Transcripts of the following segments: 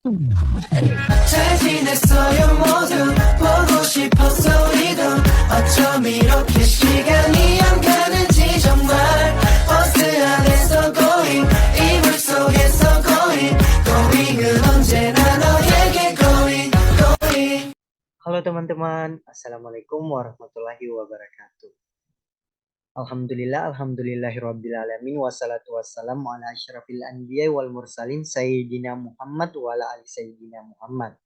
잘 지냈어요 모두 보고 싶었어 우리도 어쩜 이렇게 시간이 안 가는지 정말 버스 안에서 going 이불 속에서 going은 언제나 너에게 going. Halo teman-teman, Assalamualaikum warahmatullahi wabarakatuh. Alhamdulillahirabbil alamin wassalatu wassalamu ala asyrafil anbiya'i wal mursalin sayyidina Muhammad wa ala ali sayyidina Muhammad.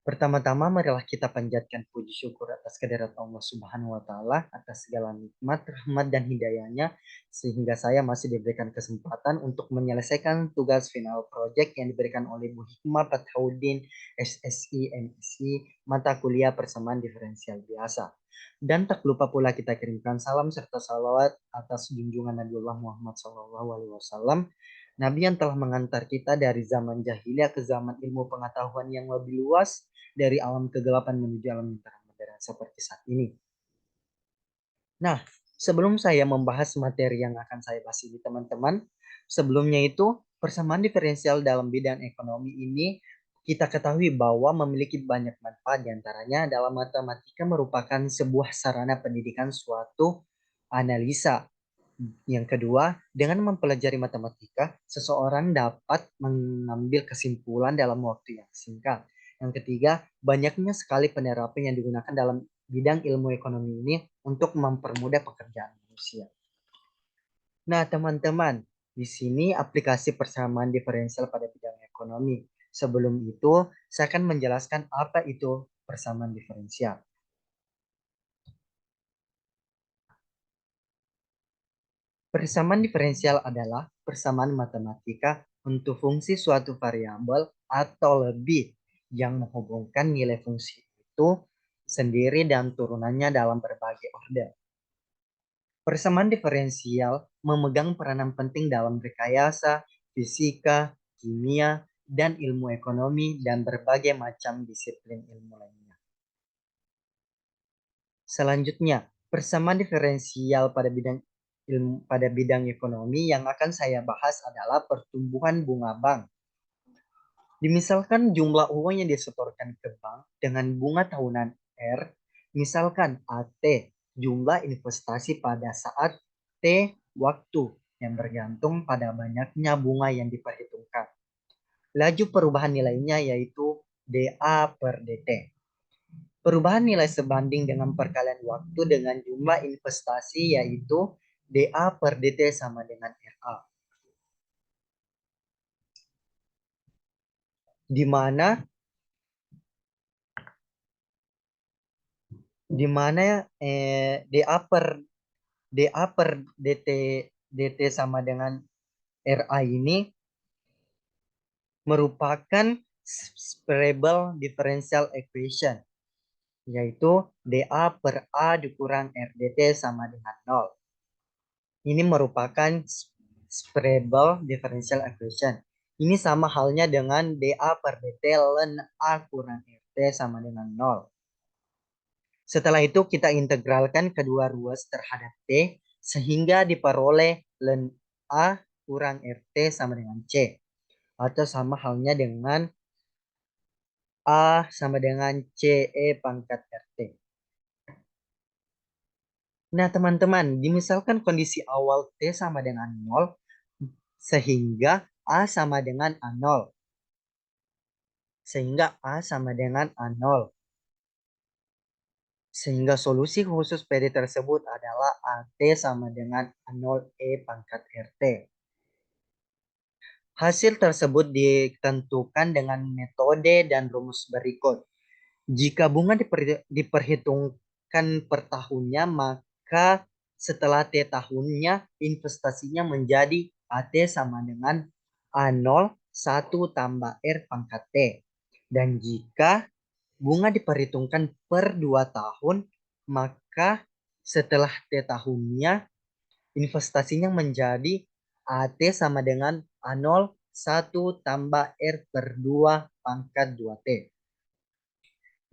Pertama-tama marilah kita panjatkan puji syukur atas kehadirat Allah Subhanahu wa taala atas segala nikmat, rahmat dan hidayahnya sehingga saya masih diberikan kesempatan untuk menyelesaikan tugas final project yang diberikan oleh Bu Hikmah Fathaudin SSI MSI mata kuliah persamaan diferensial biasa. Dan tak lupa pula kita kirimkan salam serta salawat atas junjungan Nabiullah Muhammad SAW, Nabi yang telah mengantar kita dari zaman jahiliyah ke zaman ilmu pengetahuan yang lebih luas, dari alam kegelapan menuju alam terang modern seperti saat ini. Nah, sebelum saya membahas materi yang akan saya bahas ini teman-teman, sebelumnya itu persamaan diferensial dalam bidang ekonomi ini kita ketahui bahwa memiliki banyak manfaat, diantaranya dalam matematika merupakan sebuah sarana pendidikan suatu analisa. Yang kedua, dengan mempelajari matematika, seseorang dapat mengambil kesimpulan dalam waktu yang singkat. Yang ketiga, banyaknya sekali penerapan yang digunakan dalam bidang ilmu ekonomi ini untuk mempermudah pekerjaan manusia. Nah, teman-teman, di sini aplikasi persamaan diferensial pada bidang ekonomi. Sebelum itu, saya akan menjelaskan apa itu persamaan diferensial. Persamaan diferensial adalah persamaan matematika untuk fungsi suatu variabel atau lebih yang menghubungkan nilai fungsi itu sendiri dan turunannya dalam berbagai order. Persamaan diferensial memegang peranan penting dalam rekayasa, fisika, kimia, dan ilmu ekonomi dan berbagai macam disiplin ilmu lainnya. Selanjutnya, persamaan diferensial pada bidang ekonomi yang akan saya bahas adalah pertumbuhan bunga bank. Dimisalkan jumlah uang yang disetorkan ke bank dengan bunga tahunan R, misalkan AT, jumlah investasi pada saat T waktu yang bergantung pada banyaknya bunga yang diperhitungkan. Laju perubahan nilainya yaitu DA per DT. Perubahan nilai sebanding dengan perkalian waktu dengan jumlah investasi yaitu DA per DT sama dengan RA. Di mana DA per DT sama dengan RA ini merupakan separable differential equation, yaitu DA per A dikurang RDT sama dengan 0. Ini merupakan separable differential equation. Ini sama halnya dengan DA per DT ln A kurang RT sama dengan 0. Setelah itu kita integralkan kedua ruas terhadap T sehingga diperoleh ln A kurang RT sama dengan C. Atau sama halnya dengan A sama dengan CE pangkat RT. Nah teman-teman, dimisalkan kondisi awal T sama dengan 0, sehingga A sama dengan A0. Sehingga solusi khusus PD tersebut adalah AT sama dengan A0E pangkat RT. Hasil tersebut ditentukan dengan metode dan rumus berikut. Jika bunga diperhitungkan per tahunnya, maka setelah T tahunnya investasinya menjadi AT sama dengan A0 1 tambah R pangkat T. Dan jika bunga diperhitungkan per 2 tahun, maka setelah T tahunnya investasinya menjadi AT sama dengan A0 1 tambah R per 2 pangkat 2T.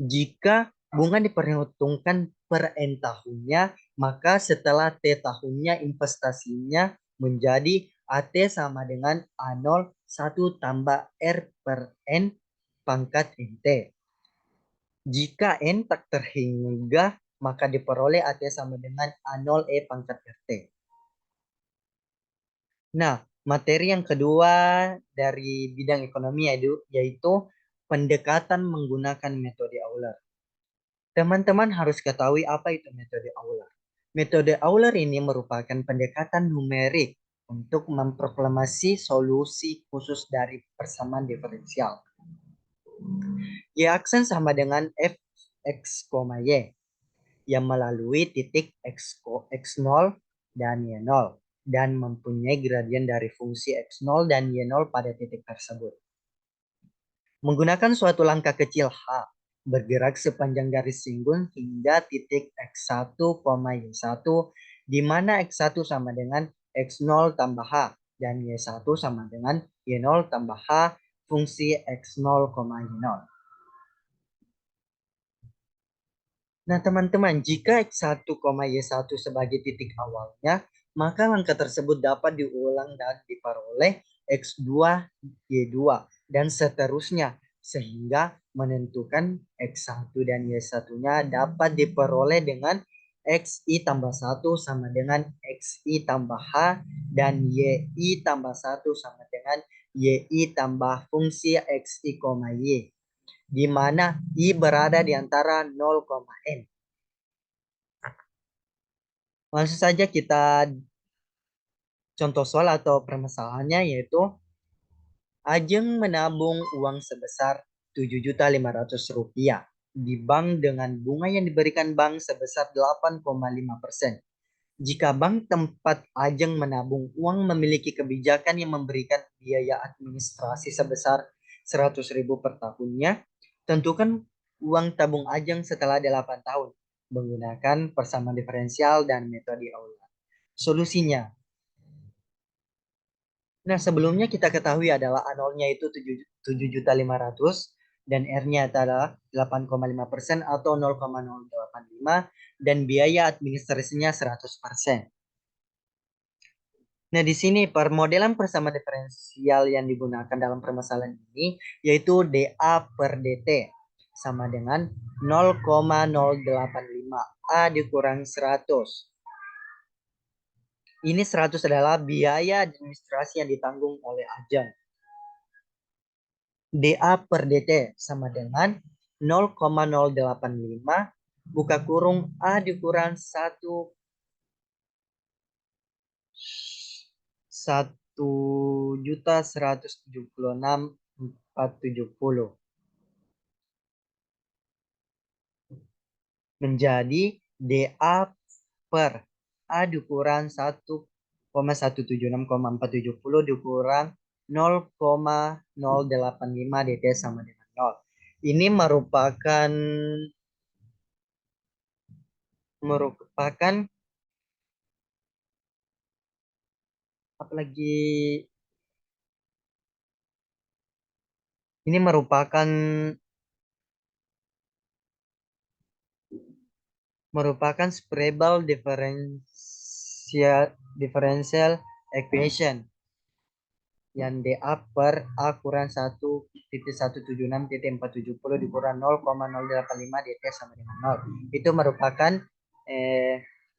Jika bunga diperhitungkan per N tahunnya, maka setelah T tahunnya investasinya menjadi AT sama dengan A0 1 tambah R per N pangkat NT. Jika N tak terhingga, maka diperoleh AT sama dengan A0 E pangkat RT. Nah, materi yang kedua dari bidang ekonomi yaitu pendekatan menggunakan metode Euler. Teman-teman harus ketahui apa itu metode Euler. Metode Euler ini merupakan pendekatan numerik untuk memproklamasi solusi khusus dari persamaan diferensial. Y aksen sama dengan f x, y yang melalui titik x0 dan y0 dan mempunyai gradien dari fungsi x0 dan y0 pada titik tersebut. Menggunakan suatu langkah kecil h, bergerak sepanjang garis singgung hingga titik x1, y1, di mana x1 sama dengan x0 tambah h dan y1 sama dengan y0 tambah h fungsi x0, y0. Nah, teman-teman, jika x1, y1 sebagai titik awalnya, maka langkah tersebut dapat diulang dan diperoleh x2, y2, dan seterusnya, sehingga menentukan x1 dan y1-nya dapat diperoleh dengan xi tambah 1 sama dengan xi tambah h, dan yi tambah 1 sama dengan yi tambah fungsi xi, y, di mana I berada di antara 0, N. Langsung saja kita contoh soal atau permasalahannya, yaitu Ajeng menabung uang sebesar Rp7.500.000 di bank dengan bunga yang diberikan bank sebesar 8,5%. Jika bank tempat Ajeng menabung uang memiliki kebijakan yang memberikan biaya administrasi sebesar 100.000 per tahunnya, tentukan uang tabung Ajeng setelah 8 tahun menggunakan persamaan diferensial dan metode Euler. Solusinya. Nah, sebelumnya kita ketahui adalah A0-nya itu 7.500.000 dan R-nya adalah 8,5% atau 0,085 dan biaya administrasinya 100%. Nah, di sini permodelan persamaan diferensial yang digunakan dalam permasalahan ini yaitu dA per dt sama dengan 0,085 A dikurang 100. Ini 100 adalah biaya administrasi yang ditanggung oleh Ajeng. dA per dt sama dengan 0,085 buka kurung A dikurang 1.176.470 menjadi dA per A dikurang 1,176,470 dikurang 0,085 dt sama dengan 0. Ini merupakan apalagi ini merupakan separable differential equation yang dA per A kurang 1.176.470 dikurang 0,085 dt sama dengan 0. Itu merupakan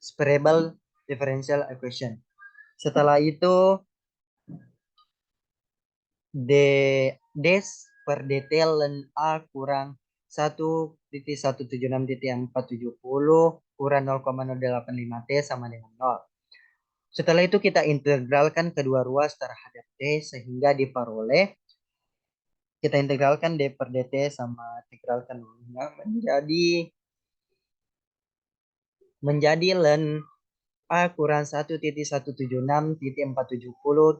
separable differential equation. Setelah itu D per dt ln A kurang 1.176.470 kurang 0,085 T sama dengan 0. Setelah itu kita integralkan kedua ruas terhadap T sehingga diperoleh. Kita integralkan D per dt sama integralkan menjadi ln A kurang 1.176.470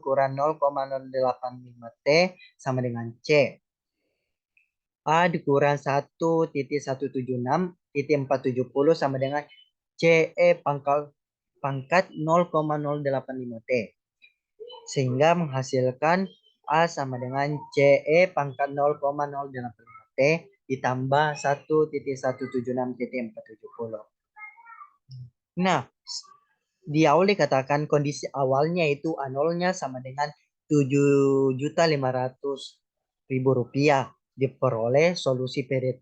kurang 0,085 T sama dengan C. A dikurang 1.176.470 sama dengan CE pangkat 0,085 T. Sehingga menghasilkan A sama dengan CE pangkat 0,085 T ditambah 1.176.470. Nah, di awal dikatakan kondisi awalnya itu A0-nya sama dengan 7.500.000 rupiah. Diperoleh solusi PD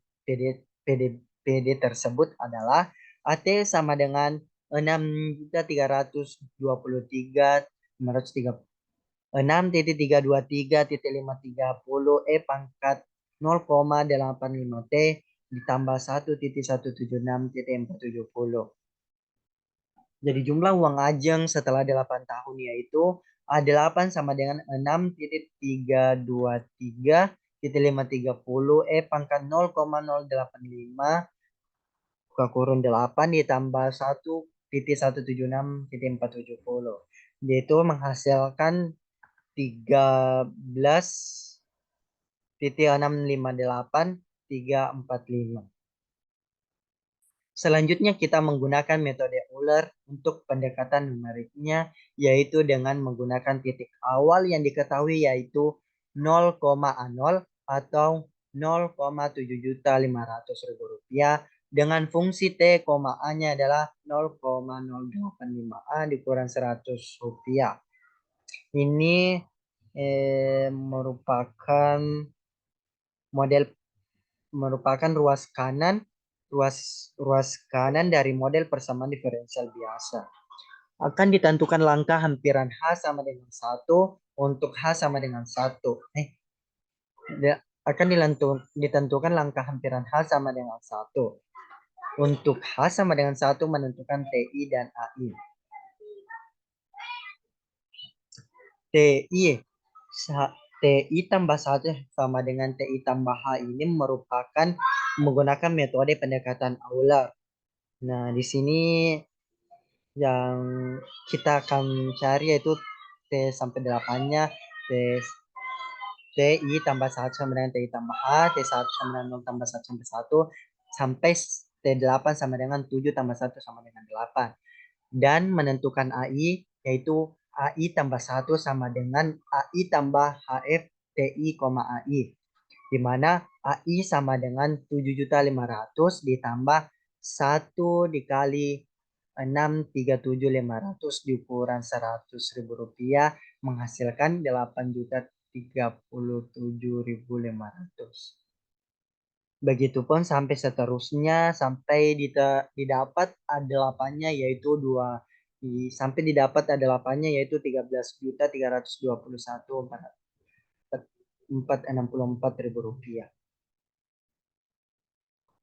tersebut adalah AT sama dengan 6.323.530 E pangkat 0,85 T ditambah 1.176.470. Jadi jumlah uang Ajeng setelah 8 tahun yaitu A8 sama dengan 6.323.530 E pangkat 0,085 buka kurung 8 ditambah 1.176.470, yaitu menghasilkan 13.658.345. Selanjutnya kita menggunakan metode Euler untuk pendekatan numeriknya, yaitu dengan menggunakan titik awal yang diketahui yaitu 0,0 atau 0,7.500.000 rupiah dengan fungsi T, A-nya adalah 0,085A dikurang 100 rupiah. Ini merupakan ruas kanan dari model persamaan diferensial biasa. Akan ditentukan langkah hampiran H sama dengan 1 untuk H sama dengan 1. Akan ditentukan langkah hampiran H sama dengan 1. Untuk H sama dengan 1 menentukan TI dan AI. TI tambah 1 sama dengan TI tambah H ini merupakan menggunakan metode pendekatan Euler. Nah, di sini yang kita akan cari yaitu T sampai 8-nya TI tambah 1 sama dengan TI tambah H, T1 sama dengan 0 tambah 1 sampai 1, sampai T8 sama dengan 7 tambah 1 sama dengan 8. Dan menentukan AI yaitu AI tambah 1 sama dengan AI tambah HF TI, AI. Di mana AI sama dengan 7.500.000 ditambah 1 dikali 637.500 diukuran 100.000 rupiah menghasilkan 8.037.500. Begitupun sampai seterusnya sampai didapat A8-nya yaitu 2 sampai didapat A8-nya yaitu 13.321.464 rupiah.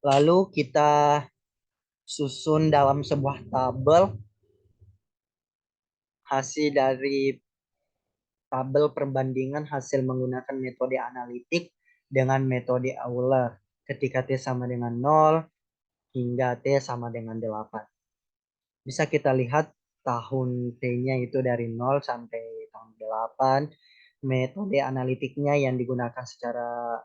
Lalu kita susun dalam sebuah tabel hasil dari tabel perbandingan hasil menggunakan metode analitik dengan metode Euler ketika T sama dengan 0 hingga T sama dengan 8. Bisa kita lihat tahun T-nya itu dari 0 sampai tahun 8. Metode analitiknya yang digunakan secara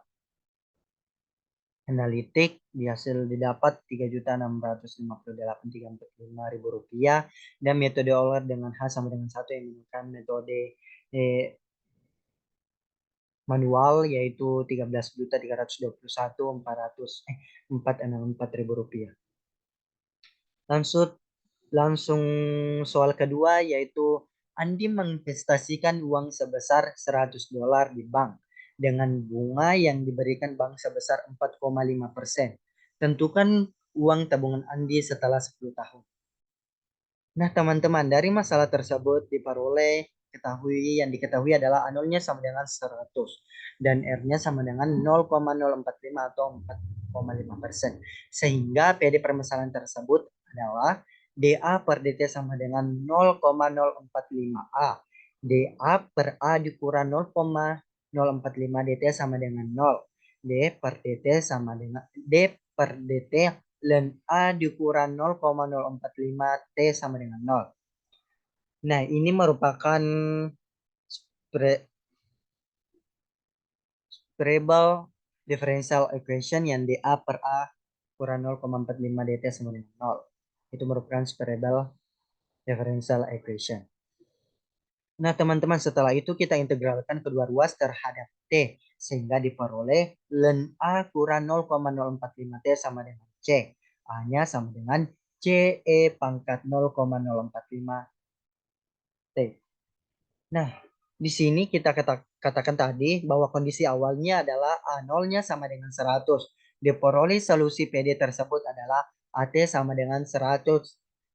analitik hasil didapat 3.658.345.000 rupiah, dan metode Euler dengan H sama dengan 1 yang menggunakan metode manual yaitu 13.321.464.000 rupiah. Langsung soal kedua yaitu Andi menginvestasikan uang sebesar $100 di bank dengan bunga yang diberikan bank sebesar 4,5%. Tentukan uang tabungan Andi setelah 10 tahun. Nah, teman-teman, dari masalah tersebut diperoleh yang diketahui adalah A0-nya sama dengan 100 dan R-nya sama dengan 0,045 atau 4,5%. Sehingga PD permasalahan tersebut adalah DA per DT sama dengan 0,045A. DA per A dikurang 0,045 DT sama dengan 0. D per DT sama dengan D per DT dan A diukuran 0,045 T sama dengan 0. Nah, ini merupakan spreadable differential equation yang dA per A kurang 0,45 dt sama dengan 0. Itu merupakan spreadable differential equation. Nah, teman-teman, setelah itu kita integralkan kedua ruas terhadap T sehingga diperoleh ln A kurang 0,045 T sama dengan C. A-nya sama dengan CE pangkat 0,045 T. Nah, Di sini kita katakan tadi bahwa kondisi awalnya adalah A0-nya sama dengan 100. Diperoleh solusi PD tersebut adalah AT sama dengan 100.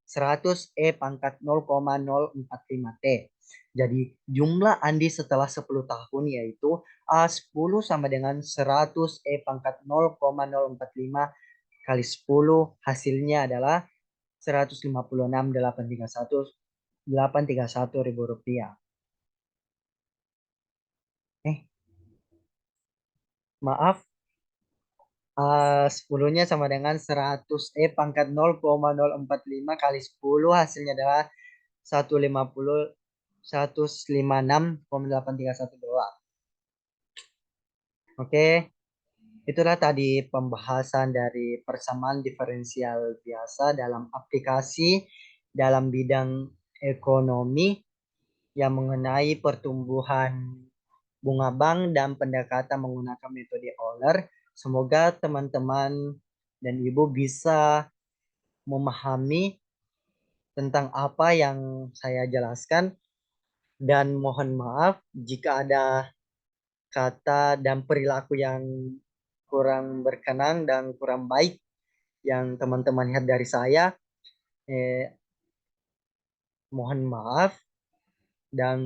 100 E pangkat 0,045 T. Jadi jumlah Andi setelah 10 tahun yaitu A10 sama dengan 100 E pangkat 0,045 kali 10, hasilnya adalah 156.831 ribu rupiah. Maaf, 10-nya sama dengan 100 pangkat 0,045 kali 10, hasilnya adalah 156,831 dolar. Oke, itulah tadi pembahasan dari persamaan diferensial biasa dalam aplikasi dalam bidang ekonomi yang mengenai pertumbuhan bunga bank dan pendekatan menggunakan metode Euler. Semoga teman-teman dan ibu bisa memahami tentang apa yang saya jelaskan, dan mohon maaf jika ada kata dan perilaku yang kurang berkenan dan kurang baik yang teman-teman lihat dari saya. Mohon maaf dan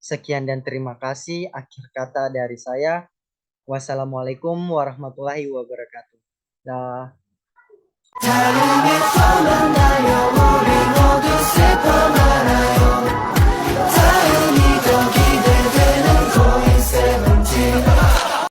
sekian dan terima kasih. Akhir kata dari saya. Wassalamualaikum warahmatullahi wabarakatuh. Dah. 다른 게 더 많아요